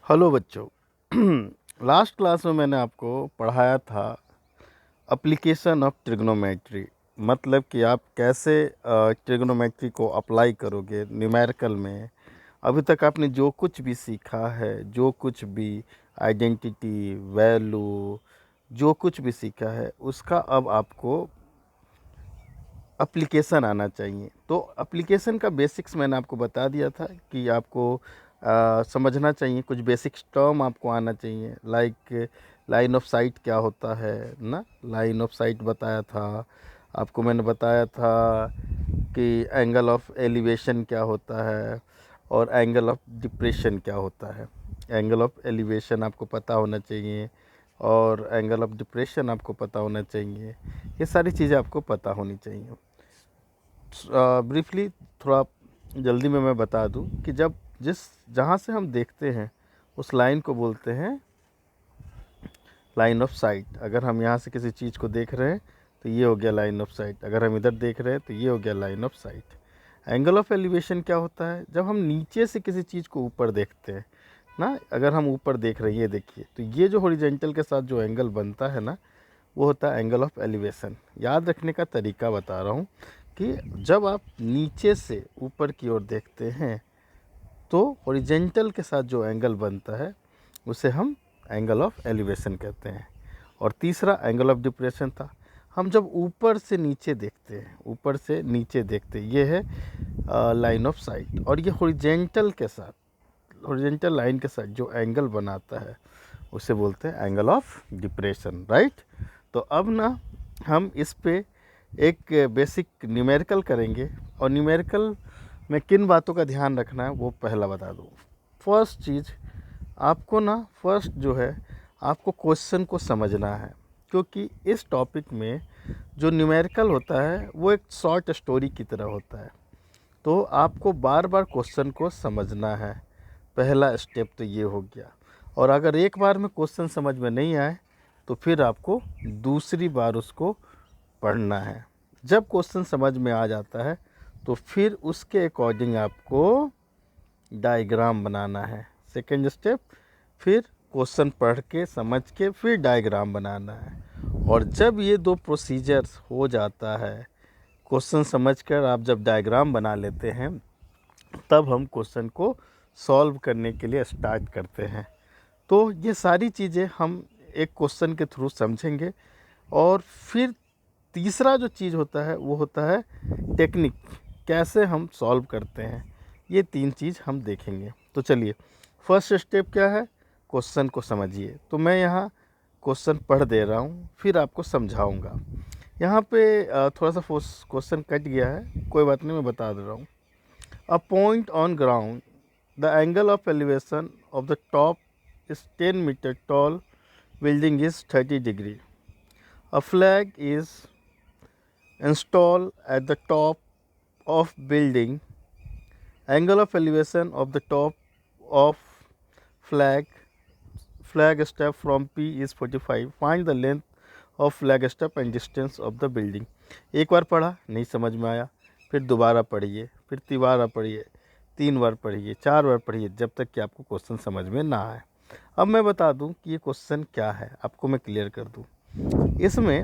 Hello बच्चों। Last class में मैंने आपको पढ़ाया था एप्लीकेशन ऑफ ट्रिग्नोमेट्री। मतलब कि आप कैसे ट्रिग्नोमेट्री को अप्लाई करोगे न्यूमेरिकल में। अभी तक आपने जो कुछ भी सीखा है, जो कुछ भी आइडेंटिटी, वैल्यू, जो कुछ भी सीखा है, उसका अब आपको एप्लीकेशन आना चाहिए। तो एप्लीकेशन का बेसिक्स मैंने आपको बता दिया था कि आपको समझना चाहिए, कुछ बेसिक्स टर्म आपको आना चाहिए। लाइक लाइन ऑफ साइट क्या होता है ना, लाइन ऑफ साइट बताया था आपको। मैंने बताया था कि एंगल ऑफ एलिवेशन क्या होता है और एंगल ऑफ डिप्रेशन क्या होता है। एंगल ऑफ एलिवेशन आपको पता होना चाहिए और एंगल ऑफ डिप्रेशन आपको पता होना चाहिए। ये सारी चीज़ें आपको पता होनी चाहिए। ब्रीफली थोड़ा जल्दी में मैं बता दूं कि जहाँ से हम देखते हैं उस लाइन को बोलते हैं लाइन ऑफ साइट। अगर हम यहाँ से किसी चीज़ को देख रहे हैं तो ये हो गया लाइन ऑफ साइट। अगर हम इधर देख रहे हैं तो ये हो गया line of site. Angle of elevation क्या होता है? जब हम नीचे से किसी चीज़ को ऊपर देखते हैं ना, अगर हम ऊपर देख रहे हैं, ये देखिए, तो ये जो हॉरिजॉन्टल के साथ जो एंगल बनता है ना, वो होता है एंगल ऑफ एलिवेशन। याद रखने का तरीका बता रहा हूँ कि जब आप नीचे से ऊपर की ओर देखते हैं तो हॉरिजॉन्टल के साथ जो एंगल बनता है उसे हम एंगल ऑफ एलिवेशन कहते हैं। और तीसरा एंगल ऑफ डिप्रेशन था। हम जब ऊपर से नीचे देखते हैं, ऊपर से नीचे देखते हैं, ये है लाइन ऑफ साइट। और ये हॉरिजॉन्टल के साथ, हॉरिजॉन्टल लाइन के साथ जो एंगल बनाता है उसे बोलते हैं एंगल ऑफ डिप्रेशन, राइट। तो अब ना हम इस पे एक बेसिक न्यूमेरिकल करेंगे। और न्यूमेरिकल में किन बातों का ध्यान रखना है वो पहला बता दूँ। फर्स्ट चीज़ आपको ना, फर्स्ट जो है, आपको क्वेश्चन को समझना है। क्योंकि इस टॉपिक में जो न्यूमेरिकल होता है वो एक शॉर्ट स्टोरी की तरह होता है। तो आपको बार बार क्वेश्चन को समझना है। पहला स्टेप तो ये हो गया। और अगर एक बार में क्वेश्चन समझ में नहीं आए तो फिर आपको दूसरी बार उसको पढ़ना है। जब क्वेश्चन समझ में आ जाता है तो फिर उसके अकॉर्डिंग आपको डायग्राम बनाना है। सेकंड स्टेप, फिर क्वेश्चन पढ़ के समझ के फिर डायग्राम बनाना है। और जब ये दो प्रोसीजर्स हो जाता है, क्वेश्चन समझकर आप जब डायग्राम बना लेते हैं, तब हम क्वेश्चन को सॉल्व करने के लिए स्टार्ट करते हैं। तो ये सारी चीज़ें हम एक क्वेश्चन के थ्रू समझेंगे। और फिर तीसरा जो चीज़ होता है वो होता है टेक्निक, कैसे हम सॉल्व करते हैं। ये तीन चीज़ हम देखेंगे। तो चलिए, फर्स्ट स्टेप क्या है? क्वेश्चन को समझिए। तो मैं यहाँ क्वेश्चन पढ़ दे रहा हूँ, फिर आपको समझाऊँगा। यहाँ पे थोड़ा सा क्वेश्चन कट गया है, कोई बात नहीं, मैं बता दे रहा हूँ। A point on ground, the angle of elevation of the top is 10 meter tall, building is 30 degree. A flag is installed at the top of building. Angle of elevation of the top of flag step from P is 45. Find the length of flag step and distance of the building. एक बार पढ़ा, नहीं समझ में आया, फिर दोबारा पढ़िए, फिर तिबारा पढ़िए, 3 बार पढ़िए, 4 बार पढ़िए, जब तक कि आपको क्वेश्चन समझ में ना आए। अब मैं बता दूं कि ये क्वेश्चन क्या है, आपको मैं क्लियर कर दूं। इसमें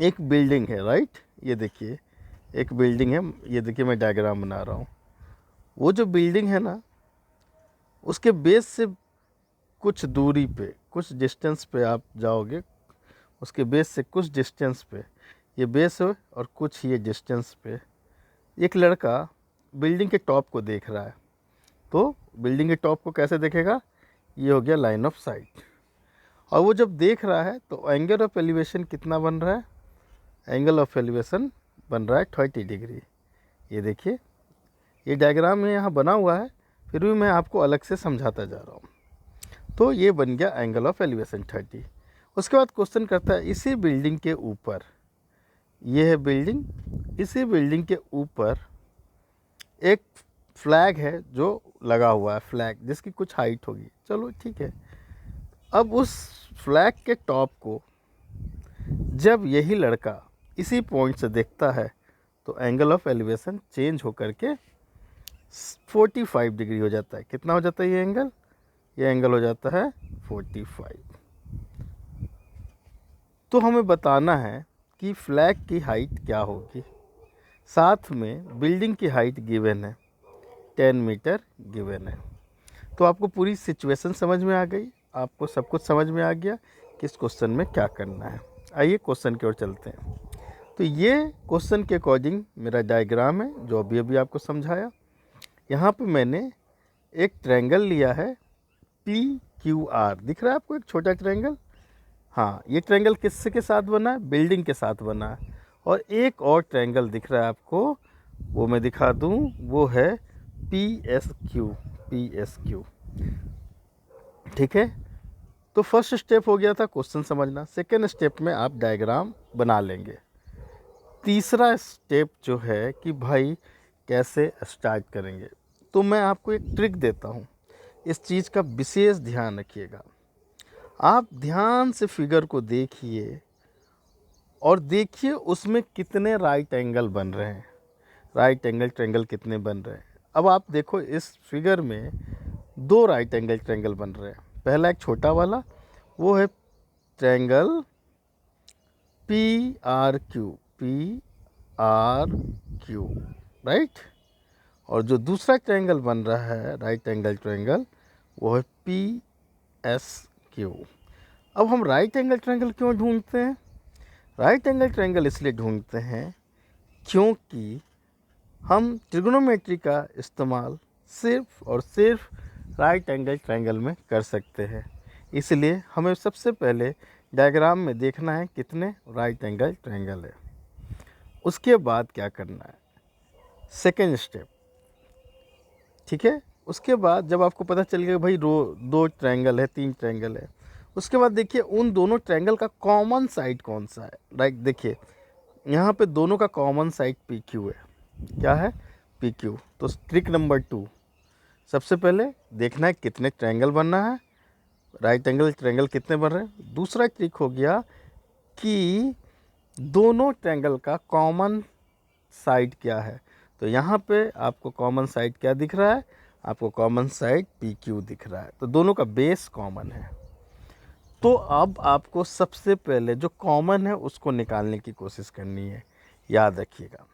एक बिल्डिंग है, राइट। ये देखिए, एक बिल्डिंग है। ये देखिए, मैं डायग्राम बना रहा हूँ। वो जो बिल्डिंग है ना, उसके बेस से कुछ दूरी पे, कुछ डिस्टेंस पे आप जाओगे, उसके बेस से कुछ डिस्टेंस पे, ये बेस है और कुछ ये डिस्टेंस पे एक लड़का बिल्डिंग के टॉप को देख रहा है। तो बिल्डिंग के टॉप को कैसे देखेगा? ये हो गया लाइन ऑफ साइट। और वो जब देख रहा है तो एंगल ऑफ एलिवेशन कितना बन रहा है? एंगल ऑफ एलिवेशन बन रहा है 30 डिग्री। ये देखिए, ये डायग्राम में यहाँ बना हुआ है, फिर भी मैं आपको अलग से समझाता जा रहा हूँ। तो ये बन गया एंगल ऑफ एलिवेशन 30। उसके बाद क्वेश्चन करता है, इसी बिल्डिंग के ऊपर, ये है बिल्डिंग, इसी बिल्डिंग के ऊपर एक फ्लैग है जो लगा हुआ है, फ्लैग जिसकी कुछ हाइट होगी। चलो ठीक है। अब उस फ्लैग के टॉप को जब यही लड़का इसी पॉइंट से देखता है तो एंगल ऑफ एलिवेशन चेंज होकर के 45 डिग्री हो जाता है। कितना हो जाता है ये एंगल? ये एंगल हो जाता है 45। तो हमें बताना है कि फ्लैग की हाइट क्या होगी, साथ में बिल्डिंग की हाइट गिवन है 10 मीटर गिवन है। तो आपको पूरी सिचुएशन समझ में आ गई, आपको सब कुछ समझ में आ गया कि इस क्वेश्चन में क्या करना है। आइए क्वेश्चन की ओर चलते हैं। तो ये क्वेश्चन के अकॉर्डिंग मेरा डायग्राम है जो अभी अभी आपको समझाया। यहाँ पे मैंने एक ट्रायंगल लिया है PQR, दिख रहा है आपको एक छोटा ट्रायंगल। हाँ, ये ट्रायंगल किससे के साथ बना है, बिल्डिंग के साथ बना है। और एक और ट्रायंगल दिख रहा है आपको, वो मैं दिखा दूँ, वो है PSQ। ठीक है, तो फर्स्ट स्टेप हो गया था क्वेश्चन समझना। सेकेंड स्टेप में आप डायग्राम बना लेंगे। तीसरा स्टेप जो है कि भाई कैसे स्टार्ट करेंगे, तो मैं आपको एक ट्रिक देता हूँ, इस चीज़ का विशेष ध्यान रखिएगा। आप ध्यान से फिगर को देखिए और देखिए उसमें कितने राइट एंगल बन रहे हैं, राइट एंगल ट्रायंगल कितने बन रहे हैं। अब आप देखो इस फिगर में 2 राइट एंगल ट्रायंगल बन रहे हैं। पहला एक छोटा वाला, वो है ट्रायंगल PRQ, राइट। और जो दूसरा ट्रायंगल बन रहा है राइट एंगल ट्रायंगल, वो है PSQ। अब हम राइट एंगल ट्रायंगल क्यों ढूंढते हैं? राइट एंगल ट्रायंगल इसलिए ढूंढते हैं क्योंकि हम ट्रिग्नोमेट्री का इस्तेमाल सिर्फ और सिर्फ राइट एंगल ट्रायंगल में कर सकते हैं। इसलिए हमें सबसे पहले डायग्राम में देखना है कितने राइट एंगल ट्रायंगल है। उसके बाद क्या करना है, सेकेंड स्टेप, ठीक है। उसके बाद जब आपको पता चल गया भाई 2 ट्रायंगल है, 3 ट्रायंगल है, उसके बाद देखिए उन दोनों ट्रायंगल का कॉमन साइड कौन सा है। राइट, देखिए यहाँ पे दोनों का कॉमन साइड PQ है। क्या है? PQ। तो ट्रिक नंबर 2, सबसे पहले देखना है कितने ट्रायंगल बनना है, राइट एंगल ट्रायंगल कितने बन रहे हैं। दूसरा ट्रिक हो गया कि दोनों ट्रायंगल का कॉमन साइड क्या है। तो यहाँ पे आपको कॉमन साइड क्या दिख रहा है, आपको कॉमन साइड PQ दिख रहा है। तो दोनों का बेस कॉमन है। तो अब आपको सबसे पहले जो कॉमन है उसको निकालने की कोशिश करनी है, याद रखिएगा।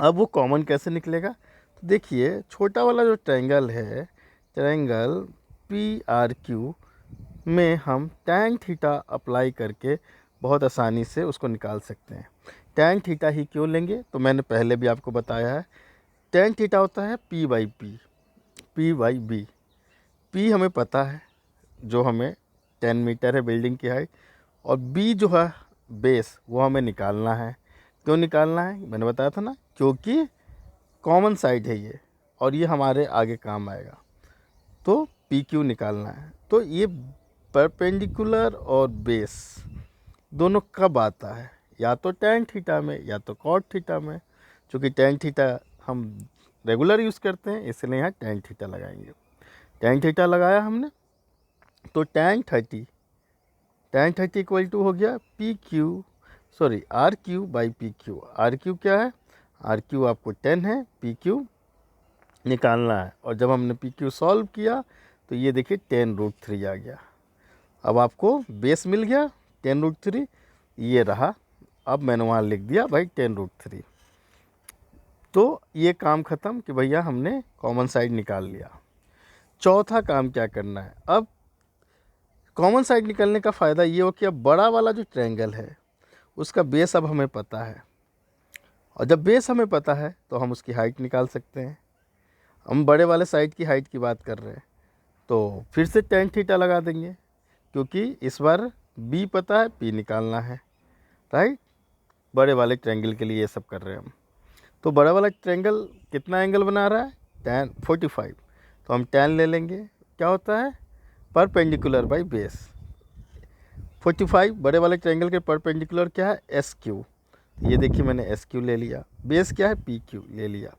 अब वो कॉमन कैसे निकलेगा, तो देखिए छोटा वाला जो ट्रायंगल है, ट्रायंगल PRQ में हम tan थीटा अप्लाई करके बहुत आसानी से उसको निकाल सकते हैं। tan थीटा ही क्यों लेंगे, तो मैंने पहले भी आपको बताया है, tan थीटा होता है P/B। P हमें पता है, जो हमें 10 मीटर है बिल्डिंग की हाइट, और B जो है बेस, वो हमें निकालना है। क्यों निकालना है, मैंने बताया था ना, क्योंकि कॉमन साइड है ये और ये हमारे आगे काम आएगा। तो PQ निकालना है। तो ये परपेंडिकुलर और बेस दोनों कब आता है, या तो tan थीटा में या तो cot थीटा में। चूँकि tan थीटा हम रेगुलर यूज़ करते हैं इसलिए यहाँ tan थीटा लगाएंगे। tan थीटा लगाया हमने, तो tan 30 इक्वल टू हो गया RQ/PQ। RQ क्या है, RQ आपको 10 है, PQ निकालना है। और जब हमने PQ सॉल्व किया तो ये देखिए 10√3 आ गया। अब आपको बेस मिल गया 10√3, ये रहा। अब मैंने वहाँ लिख दिया भाई 10√3। तो ये काम ख़त्म कि भैया हमने कॉमन साइड निकाल लिया। चौथा काम क्या करना है, अब कॉमन साइड निकलने का फ़ायदा ये हो कि अब बड़ा वाला जो ट्रायंगल है उसका बेस अब हमें पता है, और जब बेस हमें पता है तो हम उसकी हाइट निकाल सकते हैं। हम बड़े वाले साइड की हाइट की बात कर रहे हैं, तो फिर से tan थीटा लगा देंगे, क्योंकि इस बार B पता है, P निकालना है, राइट। बड़े वाले ट्रायंगल के लिए ये सब कर रहे हैं हम। तो बड़ा वाला ट्रायंगल कितना एंगल बना रहा है, tan 45। तो हम tan ले लेंगे, क्या होता है, परपेंडिकुलर बाई बेस। 45 बड़े वाले ट्रायंगल के परपेंडिकुलर क्या है, SQ। ये देखिए मैंने SQ ले लिया, बेस क्या है, PQ ले लिया।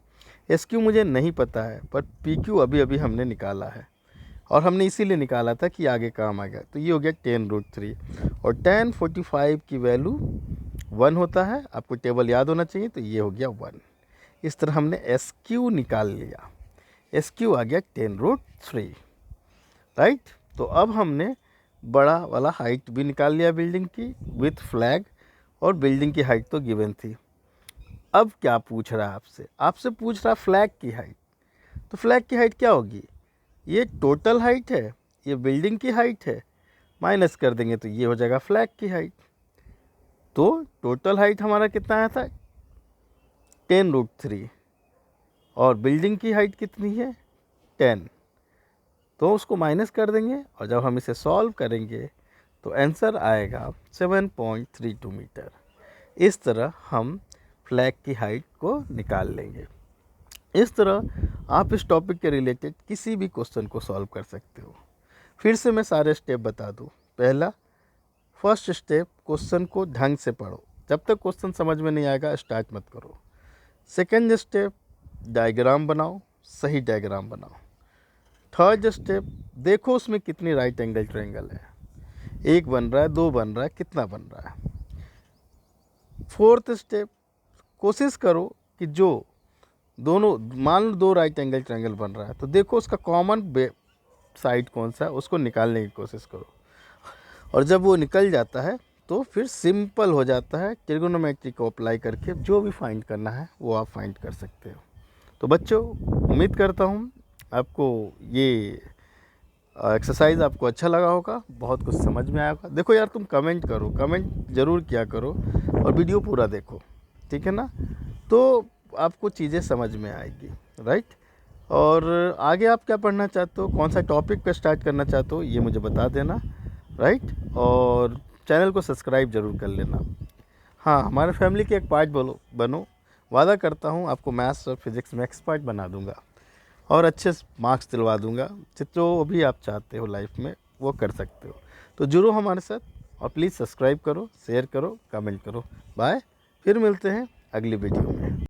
SQ मुझे नहीं पता है, पर PQ अभी अभी हमने निकाला है, और हमने इसीलिए निकाला था कि आगे काम आ गया। तो ये हो गया 10√3, और tan 45 की वैल्यू 1 होता है। आपको टेबल याद होना चाहिए, तो ये हो गया 1। इस तरह हमने SQ निकाल लिया, SQ आ गया 10√3। राइट। तो अब हमने बड़ा वाला हाइट भी निकाल लिया बिल्डिंग की विथ फ्लैग, और बिल्डिंग की हाइट तो गिवन थी। अब क्या पूछ रहा है आपसे, आपसे पूछ रहा फ्लैग की हाइट। तो फ्लैग की हाइट क्या होगी, ये टोटल हाइट है, ये बिल्डिंग की हाइट है, माइनस कर देंगे तो ये हो जाएगा फ्लैग की हाइट। तो टोटल हाइट हमारा कितना आया था 10√3, और बिल्डिंग की हाइट कितनी है 10, तो उसको माइनस कर देंगे, और जब हम इसे सॉल्व करेंगे तो आंसर आएगा 7.32 मीटर। इस तरह हम फ्लैग की हाइट को निकाल लेंगे। इस तरह आप इस टॉपिक के रिलेटेड किसी भी क्वेश्चन को सॉल्व कर सकते हो। फिर से मैं सारे स्टेप बता दूँ। पहला, फर्स्ट स्टेप, क्वेश्चन को ढंग से पढ़ो, जब तक क्वेश्चन समझ में नहीं आएगा स्टार्ट मत करो। सेकेंड स्टेप, डायग्राम बनाओ, सही डायग्राम बनाओ। थर्ड स्टेप, देखो उसमें कितनी राइट एंगल ट्रायंगल है, एक बन रहा है, दो बन रहा है, कितना बन रहा है। फोर्थ स्टेप, कोशिश करो कि जो दोनों, मान लो दो राइट एंगल ट्रायंगल बन रहा है तो देखो उसका कॉमन साइड कौन सा है, उसको निकालने की कोशिश करो। और जब वो निकल जाता है तो फिर सिंपल हो जाता है, ट्रिग्नोमेट्री को अप्लाई करके जो भी फाइंड करना है वो आप फाइंड कर सकते हो। तो बच्चों, उम्मीद करता हूँ आपको ये एक्सरसाइज आपको अच्छा लगा होगा, बहुत कुछ समझ में आया होगा। देखो यार, तुम कमेंट करो, कमेंट ज़रूर किया करो, और वीडियो पूरा देखो, ठीक है ना, तो आपको चीज़ें समझ में आएगी, राइट। और आगे आप क्या पढ़ना चाहते हो, कौन सा टॉपिक पे स्टार्ट करना चाहते हो, ये मुझे बता देना, राइट। और चैनल को सब्सक्राइब ज़रूर कर लेना। हाँ, हमारे फैमिली के एक पार्ट बनो, वादा करता हूँ आपको मैथ्स और फिज़िक्स में एक्सपर्ट बना दूँगा, और अच्छे मार्क्स दिलवा दूँगा। जो भी आप चाहते हो लाइफ में वो कर सकते हो। तो जुड़ो हमारे साथ, और प्लीज़ सब्सक्राइब करो, शेयर करो, कमेंट करो। बाय, फिर मिलते हैं अगली वीडियो में।